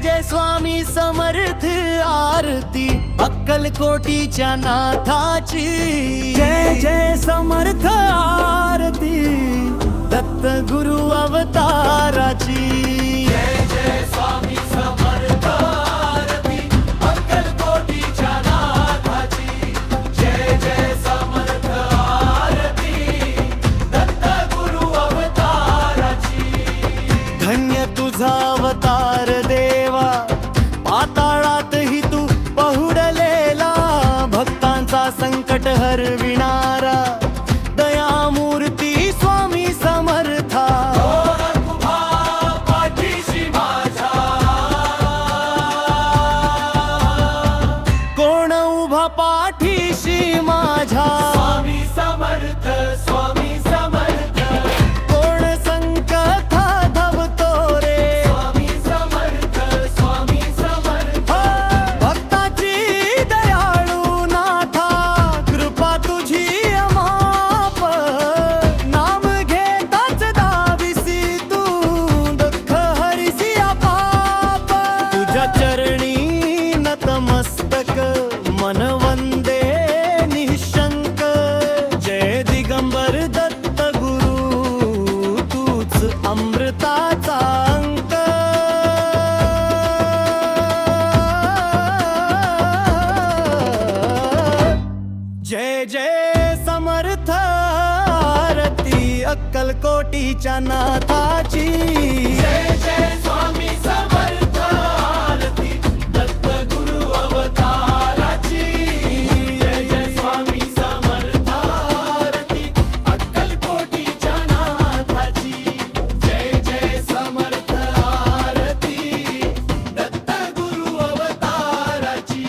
जय स्वामी समर्थ आरती अक्कलकोटीच्या नाथाची। जय जय समर्थ आरती दत्त गुरु अवताराची। जय जय स्वामी समर्थ आरती अक्कलकोटीच्या नाथाची। जय जय समर्थ आरती दत्त गुरु अवताराची। धन्य तुझा अवतार देवा, पाताळातही तू पहुडलेला, भक्तांचा संकट हरविणारा दयामूर्ती स्वामी समर्था। कोण उभा पाठीशी माझ्या, स्वामी समर्थ स्वामी समर्थ। कोण संकट धावतो रे, स्वामी समर्थ स्वामी समर्थ। भक्ताची दयाळू नाथा, कृपा तुझी अमाप। नाम घेताच दाविसी तू, दुःख हरिसी आपाप। तुझ्या चरणी नतमस्तक मन वंदे निशंक। जय दिगंबर दत्त गुरु तूच अमृताचा अंक। जय जय समर्थ आरती अक्कलकोटीच्या नाथाची। जय जय स्वामी समर्थ आरती दत्त गुरु अवताराची। जय जय स्वामी समर्थ आरती अक्कलकोटीच्या नाथाची। जय जय समर्थ आरती दत्त गुरु अवताराची।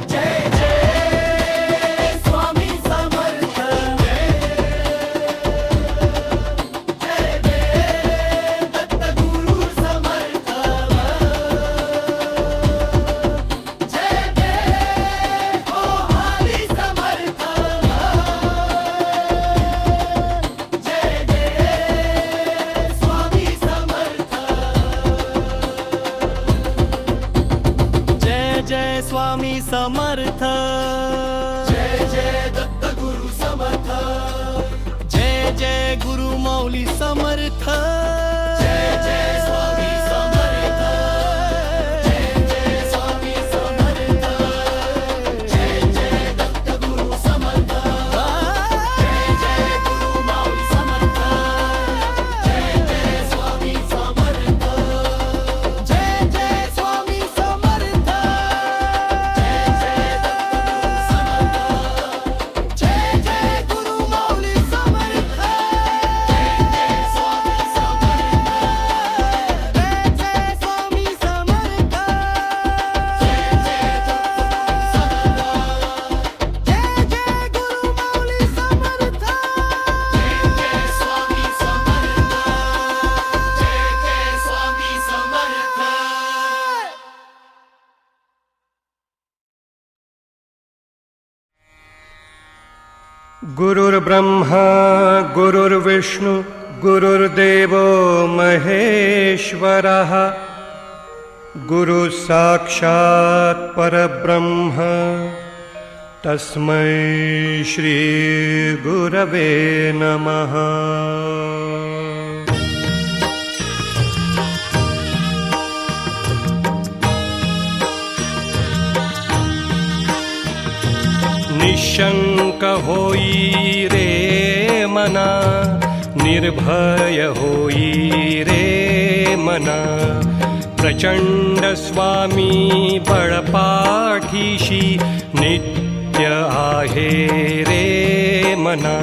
जय जय स्वामी समर्थ। जय जय दत्त गुरु समर्थ। जय जय हो हरी समर्थ। जय जय स्वामी समर्थ। जय जय स्वामी समर्थ। जय जय दत्त गुरु समर्थ। जय जय गुरु मौली समर्थ। जय जय स्वामी समर्थ। जय जय स्वामी समर्थ। जय जय दत्त गुरु समर्थ। जय जय गुरु मौली समर्थ। जय जय स्वामी समर्थ। जय जय स्वामी समर्थ। जय जय गुरु मौली समर्थ। जय जय स्वामी समर्थ। जय जय स्वामी समर्थ। जय जय जय जय गुरु मौली समर्थ। जय जय स्वामी समर्थ। जय जय स्वामी समर्थ। गुरुर्ब्रह्मा गुरुर्विष्णु गुरुर्देवो महेश्वरः। गुरु साक्षात् परब्रह्म तस्मै श्री गुरवे नमः। निशंक होई रे मना, निर्भय होई रे मना। प्रचंड स्वामी बळपाठीशी नित्य आहे रे मना।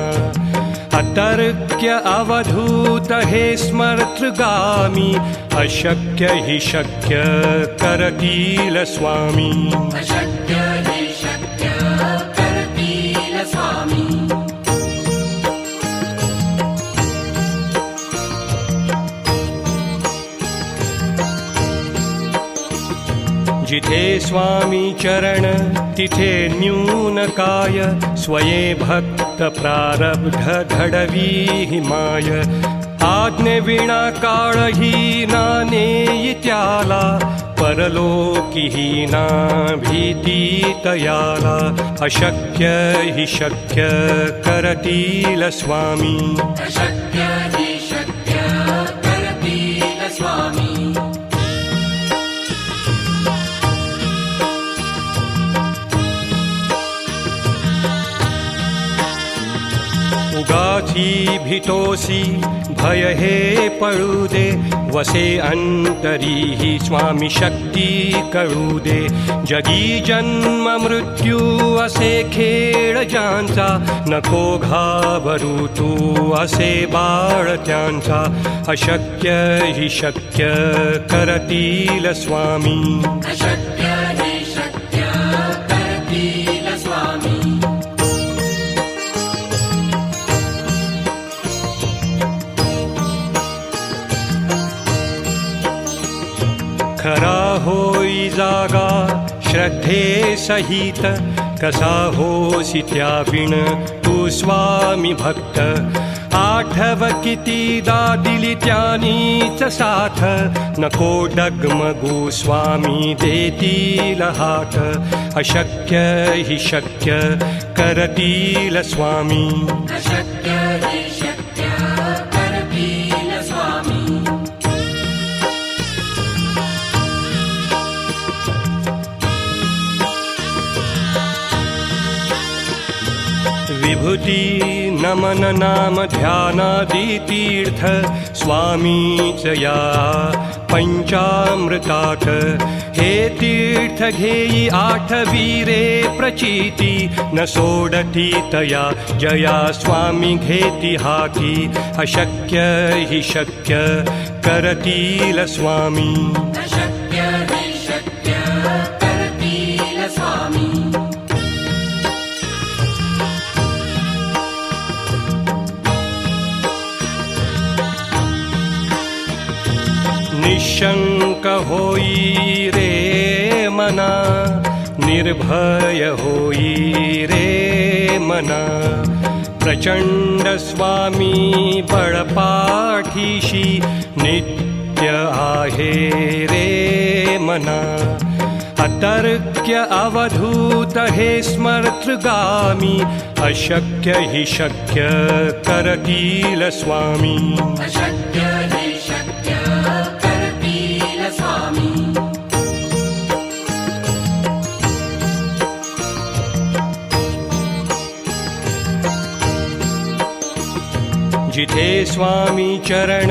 अतर्क्य अवधूत हे स्मर्तगामी, अशक्य हि शक्य करतील स्वामी। अशक्य हि शक्य करतील स्वामी। जिथे स्वामी चरण तिथे न्यून काय, स्वये भक्त प्रारब्ध घडवी माय. आज्ञेविना काळही नानेई त्याला, परलोकीही ना भीती तयाला. अशक्य हि शक्य करतील स्वामी, अशक्य हि शक्य करतील स्वामी. उगाची भीतोसी भय हे पळू दे, वसे अंतरी ही स्वामी शक्ती कळू दे. जगी जन्म मृत्यू असे खेळ ज्यांचा, नको घाबरू तू असे बाळ त्यांचा. अशक्य हि शक्य करतील स्वामी, अशक्य हि शक्य करतील स्वामी. खरा होई जागा श्रद्धे सहित, कसा होसी त्याविण तू स्वामी भक्त. आठव कितीदा दिली त्यानीच साथ, नको डगमगू स्वामी देतील हात. अशक्य हि शक्य करतील स्वामी, अशक्य हि शक्य करतील स्वामी. विभूती नमन नाम ध्यानादि तीर्थ, स्वामीच या पंचामृतात. हे तीर्थ घेई आठवी रे प्रचिती, न सोडती तया जया स्वामी घेती हाती. अशक्य हि शक्य करतील स्वामी, अशक्य हि शक्य करतील स्वामी. निशंक होई रे मना, निर्भय होई रे मना. प्रचंड स्वामी बळपाठीशी, नित्य आहे रे मना. अतर्क्य अवधूत हे स्मर्तृगामी, अशक्य हि शक्य करतील स्वामी. अशक्य हि शक्य करतील स्वामी. जिथे स्वामी चरण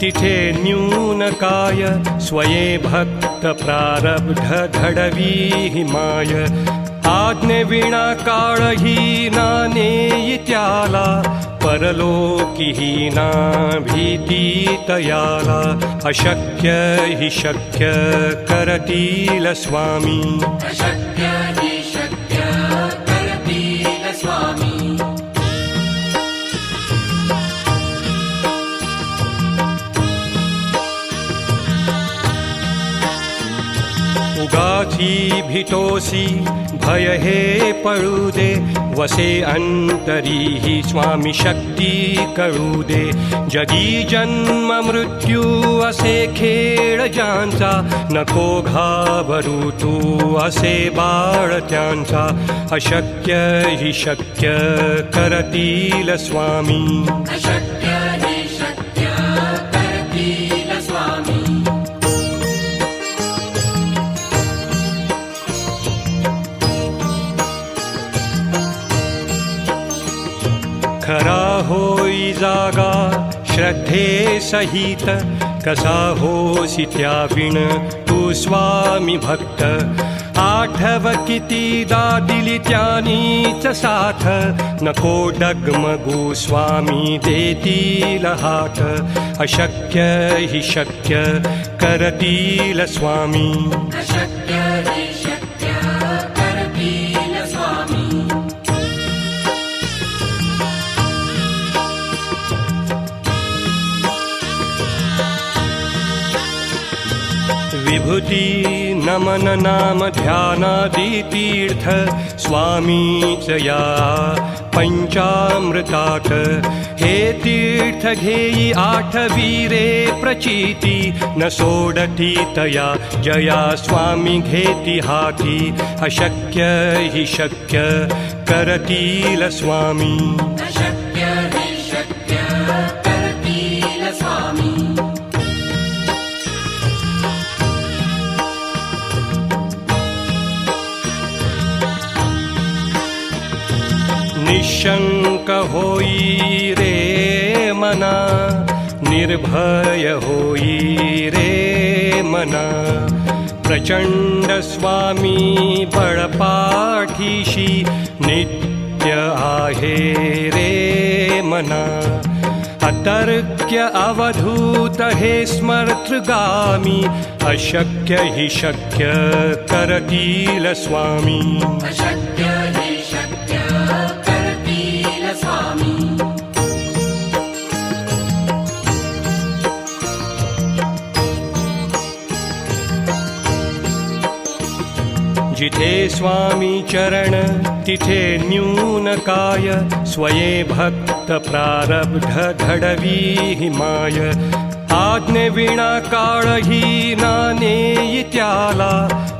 तिथे न्यून काय, स्वये भक्त प्रारब्ध घडवी माय. आज्ञेविना काळही नानेई त्याला, परलोकीही ना भीती तयाला. अशक्य हि शक्य करतील स्वामी, अशक्य हि शक्य करतील स्वामी. उगाची भीतोसी भय हे पळू दे, वसे अंतरी ही स्वामी शक्ती कळू दे. जगी जन्म मृत्यू असे खेळ ज्यांचा, नको घाबरू तू असे बाळ त्यांचा. अशक्य हि शक्य करतील स्वामी, अशक्य हि शक्य करतील स्वामी. खरा होई जागा श्रद्धे सहित, कसा होसी त्याविण तू स्वामी भक्त. आठव कितीदा दिली त्यानीच साथ, नको डगमगू स्वामी देतील हात. अशक्य हि शक्य करतील स्वामी, अशक्य हि शक्य करतील स्वामी. विभूती नमन नाम ध्यानादि तीर्थ स्वामीच या पंचामृतात हे तीर्थ घेई आठवीरे प्रचिती न सोडती तया जया स्वामी घेती हाती अशक्य हि शक्य करतील स्वामी अशक्य हि शक्य करतील स्वामी निशंक होई रे मना निर्भय होई रे मना प्रचंड स्वामी बळपाठीशी नित्य आहे रे मना अतर्क्य अवधूत हे स्मर्तृगामी अशक्य हि शक्य करतील स्वामी अशक्य हि शक्य करतील स्वामी जिथे स्वामी चरण तिथे न्यून काय स्वये भक्त प्रारब्ध घडवी हिमाय आज्ञे विना काळही नाने त्याला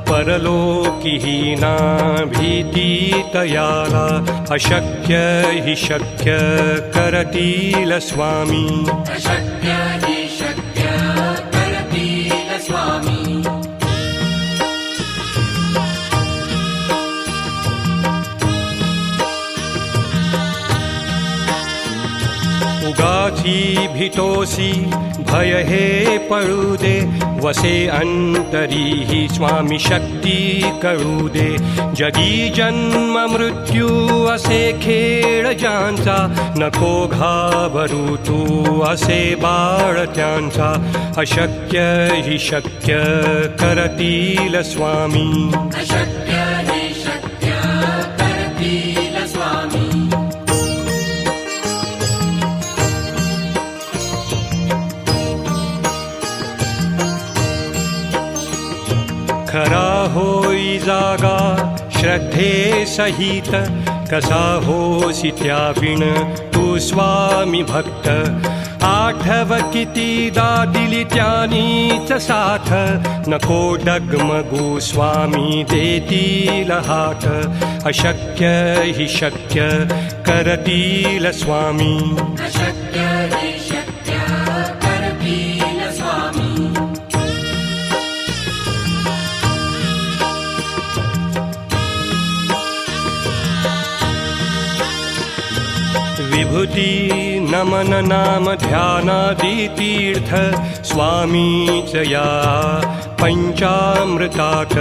परलोकी ना भीती तयाला अशक्य हि शक्य करतील स्वामी अशक्य हि शक्य करतील स्वामी उगाची भीतोसी भय हे पळू दे वसे अंतरी ही स्वामी शक्ती कळू दे जगी जन्म मृत्यू असे खेळ ज्यांचा नको घाबरू तू असे बाळ त्यांचा अशक्य हि शक्य करतील स्वामी अशक्य हि शक्य करतील स्वामी खरा होई जागा श्रद्धे सहित कसा होसी त्या विण तू स्वामी भक्त आठव कितीदा दिली त्यानीच साथ नको डगमगू स्वामी देतील हात अशक्य हि शक्य करतील स्वामी अशक्य हि शक्य करतील स्वामी विभूती नमन नाम ध्यानादि तीर्थ स्वामीच या पंचामृतात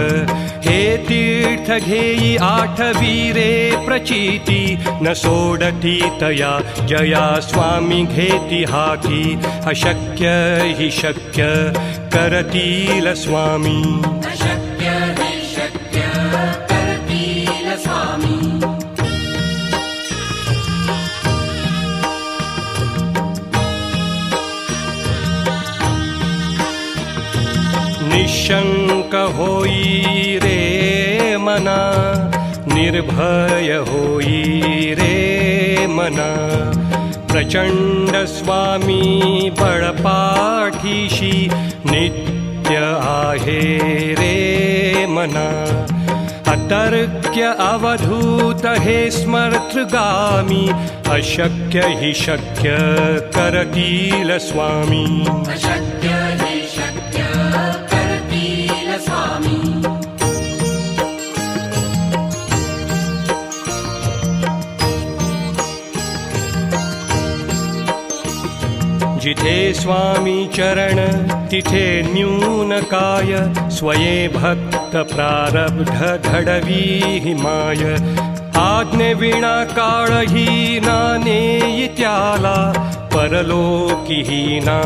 हे तीर्थ घेई आठवीरे प्रचिती न सोडती तया जया स्वामी घेती हाती अशक्य हि शक्य करतील स्वामी अशक्य हि शक्य करतील स्वामी निशंक होई रे मना निर्भय होई रे मना प्रचंड स्वामी बळपाठीशी नित्य आहे रे मना अतर्क्य अवधूत हे स्मर्तृगामी अशक्य हि शक्य करतील स्वामी अशक्य हि शक्य करतील स्वामी जिथे स्वामी चरण तिथे न्यून काय स्वये भक्त प्रारब्ध घडवी हिमाय आज्ञे विना काळही नाने त्याला परलोकी ना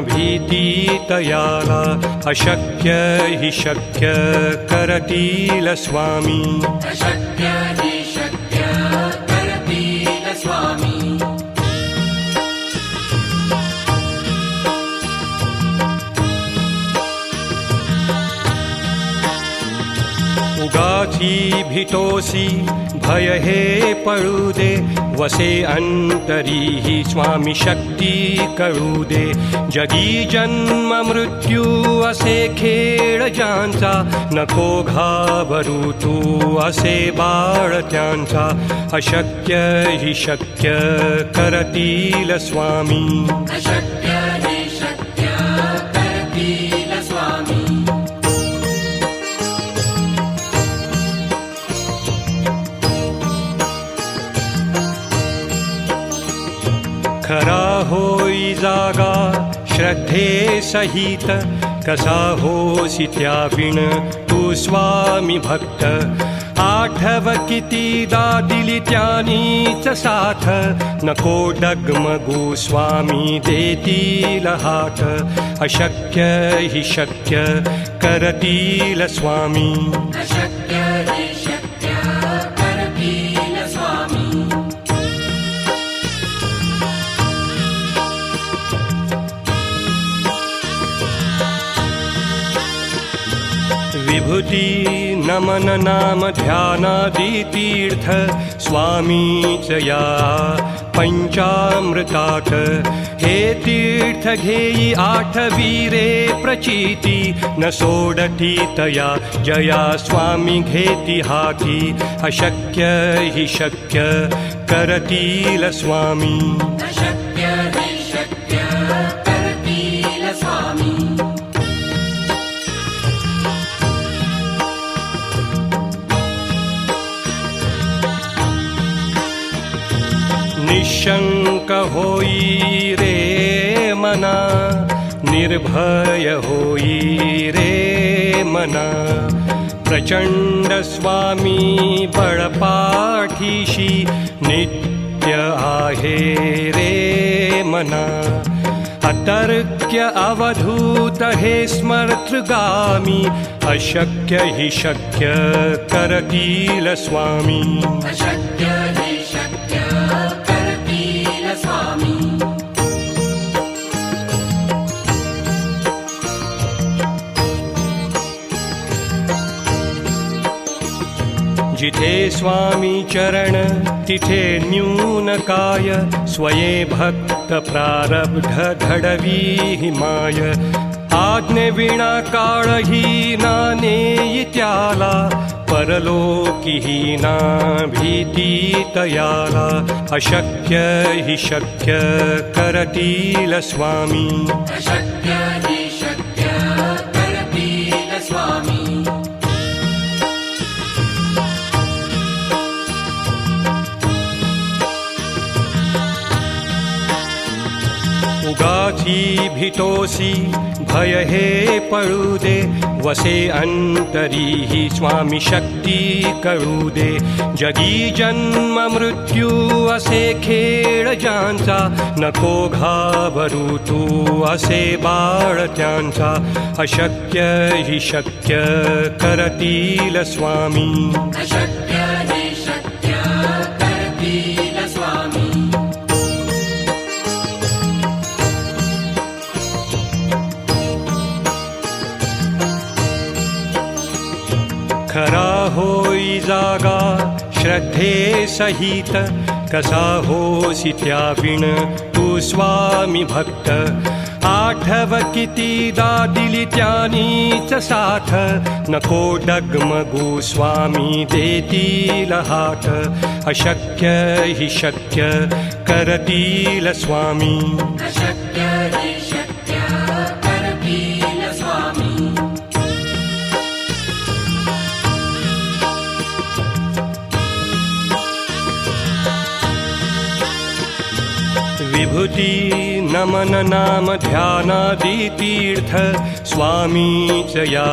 भीती तयाला अशक्य हि शक्य करतील स्वामी अशक्य हि शक्य करतील स्वामी उगाची भीतोसी भय हे पळू दे, वसे अंतरी ही स्वामी शक्ती कळू दे. जगी जन्म मृत्यू असे खेळ ज्यांचा, नको घाबरू तू असे बाळ त्यांचा. अशक्य ही शक्य करतील स्वामी. अशक्य हि शक्य करतील स्वामी. खरा होई जागा श्रद्धे सहित, कसा होसी त्याविण तू स्वामी भक्त. आठव कितीदा दिली त्यानीच साथ, नको डगमगू स्वामी देतील हात. अशक्य हि शक्य करतील स्वामी. अशक्य हि शक्य करतील स्वामी. विभूती नमन नाम ध्यानादि तीर्थ, स्वामीच या पंचामृतात. हे तीर्थ घेई आठवीरे प्रचिती, न सोडती तया जया स्वामी घेती हाती. अशक्य हि शक्य करतील स्वामी. अशक्य हि शक्य करतील स्वामी. निशंक होई रे मना, निर्भय होई रे मना. प्रचंड स्वामी बळपाठीशी, नित्य आहे रे मना. अतर्क्य अवधूत हे स्मर्तृगामी, अशक्य हि शक्य करतील स्वामी. अशक्य हि शक्य करतील स्वामी. जिथे स्वामी चरण तिथे न्यून काय, स्वये भक्त प्रारब्ध घडवी हिमाय. आज्ञेविणा काळही ना नेई त्याला, परलोकीही ना भीती तयाला. अशक्य हि शक्य करतील स्वामी. अशक्य हि शक्य करतील स्वामी. उगाची भीतोसी भय हे पळू दे, वसे अंतरी ही स्वामी शक्ती कळू दे. जगी जन्म मृत्यू असे खेळ ज्यांचा, नको घाबरू तू असे बाळ त्यांचा. अशक्य हि शक्य करतील स्वामी. अशक्य हि शक्य करतील स्वामी. खरा होई जागा श्रद्धे सहित, कसा होसी त्याविण तू स्वामी भक्त. आठव कितीदा दिली त्यानीच साथ, नको डगमगू स्वामी देतील हात. अशक्य हि शक्य करतील स्वामी. अशक्य हि शक्य करतील स्वामी. विभूती नमन नाम ध्यानादि तीर्थ, स्वामीच या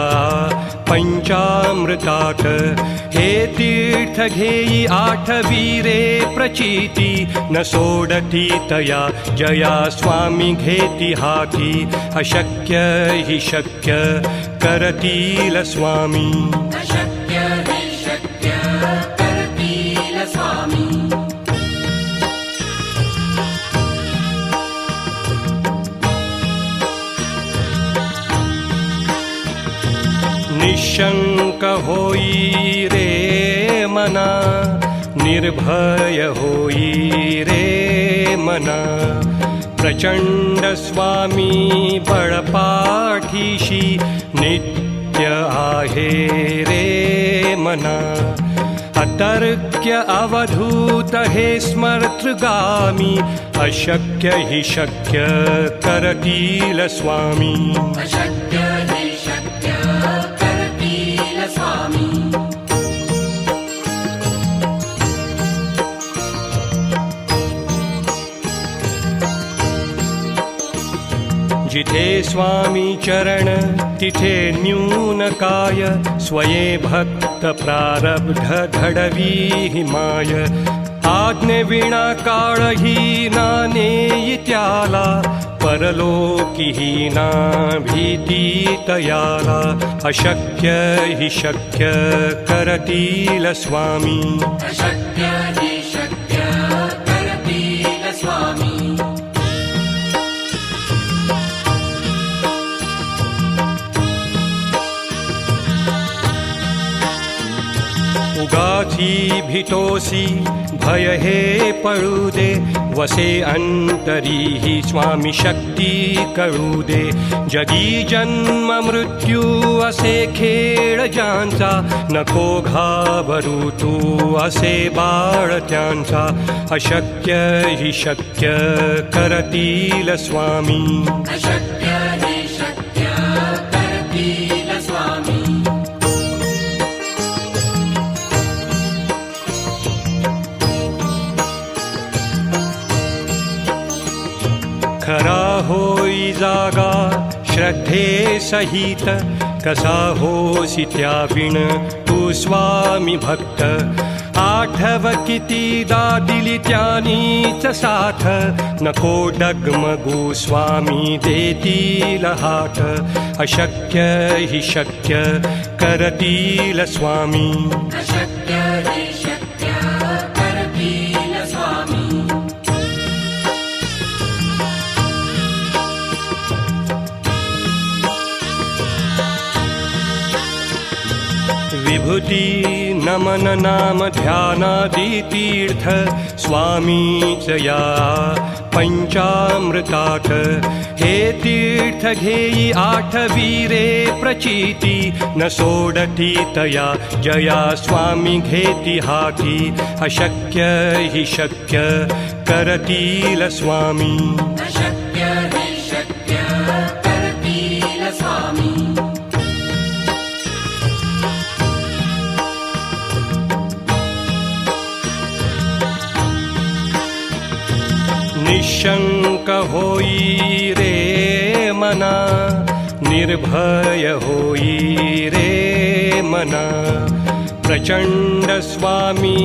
पंचामृतात. हे तीर्थ घेई आठवीरे प्रचिती, न सोडती तया जया स्वामी घेती हाती. अशक्य हि शक्य करतील स्वामी. अशक्य हि शक्य करतील स्वामी. निशंक होई रे मना निर्भय होई रे मना प्रचंड स्वामी बळपाठीशी नित्य आहे रे मना अतर्क्य अवधूत हे स्मर्तृगामी अशक्य हि शक्य करतील स्वामी अशक्य हि शक्य करतील स्वामी जिथे स्वामी चरण तिथे न्यून काय स्वये भक्त प्रारब्ध घडवी हिमाय आज्ञे विना काळही ना नेई त्याला परलोकीही ना भीती तयाला अशक्य हि शक्य करतील स्वामी अशक्य हि शक्य करतील स्वामी उगाची भीतोसी भय हे पळू दे वसे अंतरी ही स्वामी शक्ती कळू दे जगी जन्म मृत्यू असे खेळ ज्यांचा नको घाबरू तू असे बाळ त्यांचा अशक्य हि शक्य करतील स्वामी अशक्य हि शक्य करतील स्वामी खरा होई जागा श्रद्धे सहित कसा होसी त्याविण तू स्वामी भक्त आठव कितीदा दिली त्यानीच साथ नको डगमगू स्वामी देतील हात अशक्य हि शक्य करतील स्वामी अशक्य हि शक्य करतील स्वामी विभूती नमन नाम ध्यानादि तीर्थ स्वामीच या पंचामृतात हे तीर्थ घेई आठवी रे प्रचिती न सोडती तया जया स्वामी घेती हाती अशक्य हि शक्य करतील स्वामी अशक्य हि शक्य करतील स्वामी निशंक होई रे मना निर्भय होई रे मना प्रचंड स्वामी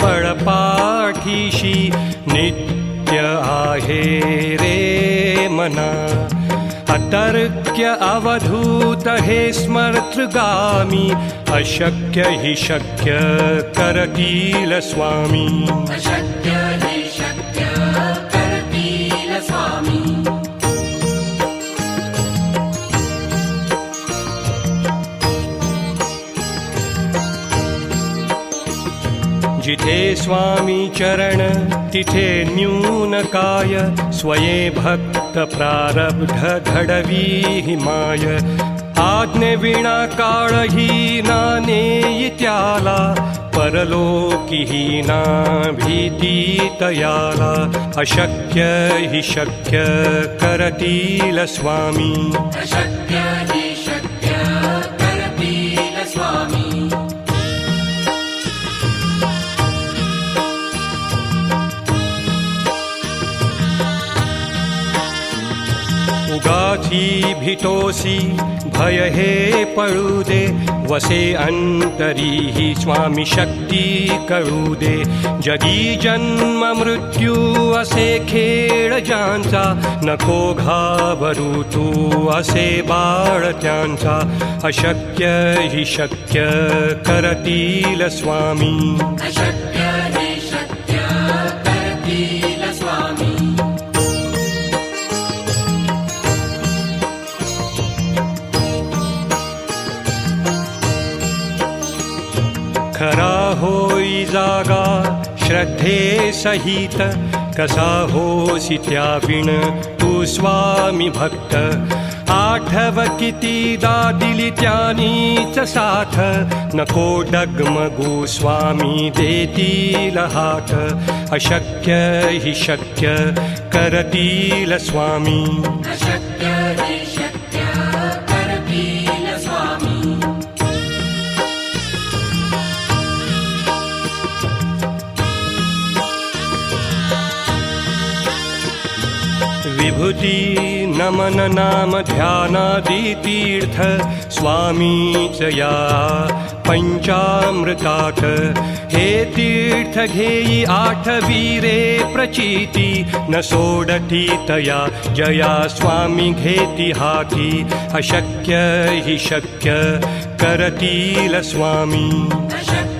बळपाठीशी नित्य आहे रे मना अतर्क्य अवधूत हे स्मर्तृगामी अशक्य हि शक्य करतील स्वामी अशक्य हि शक्य करतील स्वामी जिथे स्वामी चरण तिथे न्यून काय स्वये भक्त प्रारब्ध घडवी हिमाय आज्ञे विना काळही ना नेई त्याला परलोकीही ना भीती तयाला अशक्य हि शक्य करतील स्वामी अशक्य हि शक्य करतील स्वामी उगाची भीतोसी भय हे पळू दे वसे अंतरी ही स्वामी शक्ती कळू दे जगी जन्म मृत्यू असे खेळ ज्यांचा नको घाबरू तू असे बाळ त्यांचा अशक्य हि शक्य करतील स्वामी अशक्य हि शक्य करतील स्वामी खरा होई होई जागा श्रद्धे सहित कसा होसी त्याविण तू स्वामी भक्त आठव कितीदा दिली त्यानीच साथ नको डगमगू स्वामी देतील हात अशक्य हि शक्य करतील स्वामी अशक्य हि शक्य करतील स्वामी विभूती नमन नाम ध्यानादि तीर्थ स्वामीच या पंचामृतात हे तीर्थ घेई आठवीरे प्रचिती न सोडती तया जया स्वामी घेती हाती अशक्य हि शक्य करतील स्वामी अशक्य